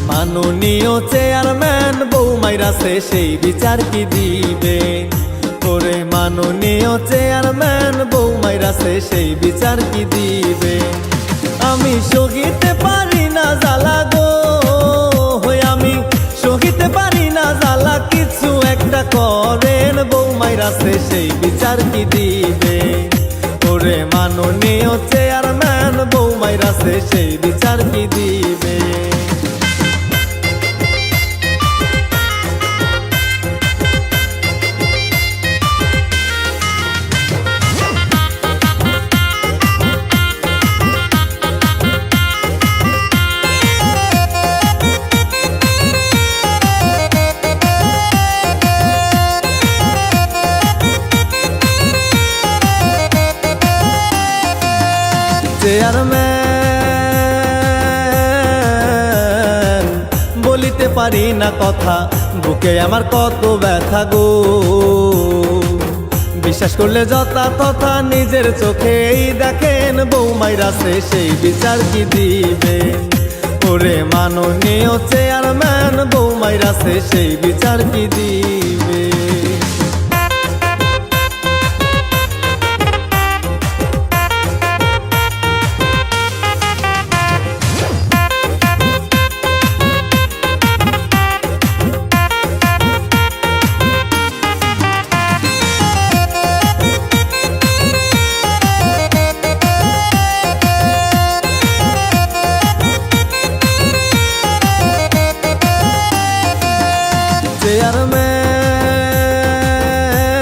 মাননীয় চেয়ারম্যান বউ মাইরাছে সেই বিচার কি দিবে? ওরে মাননীয় চেয়ারম্যান বউ মাইরাছে সেই বিচার কি দিবে? আমি সহিতে পারি না জ্বালা গো, আমি সহিতে পারি না জ্বালা, কিছু একটা করেন বউ মাইরাছে সেই বিচার কি দিবে? ওরে মাননীয় চেয়ারম্যান বউ মাইরাছে সেই বিচার কি দিবে? চেয়ারম্যান বলিতে পারি না কথা, বুকে আমার কত ব্যথা গো। বিশ্বাস করলে যথা তথা নিজের চোখেই দেখেন বউ মাইরাছে সেই বিচার কি দিবে? ওরে মাননীয় চেয়ারম্যান বউ মাইরাছে সেই বিচার কি দিবে?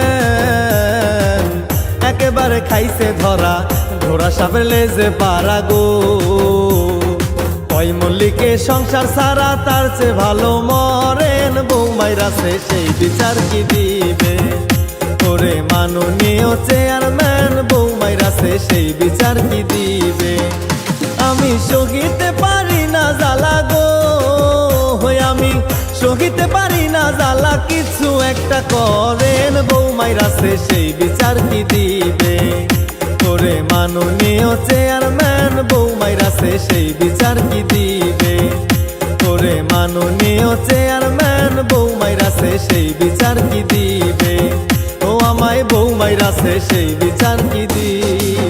চেয়ারম্যান একেবারে খাইছে ধরা, ঘোড়া সাপের লেজে পারা গো। কয় মল্লিকে সংসার সারা, তার চেয়ে ভালো মরেন বউ মাইরাছে সেই বিচার কি দিবে? ওরে মাননীয় চেয়ারম্যান বউ মাইরাছে সেই বিচার কি দিবে? আমি সহিতে পারি না জ্বালা গো, আমি সহিতে পারি না জ্বালা, কিছু একটা করেন বউ মাইরাছে সেই বিচার কি দিবে? ওরে মাননীয় চেয়ারম্যান বউ মাইরাছে সেই বিচার কি দিবে? ওরে মাননীয় চেয়ারম্যান বউ মাইরাছে সেই বিচার কি দিবে? ও আমায় বউ মাইরাছে সেই বিচার কি দিবে?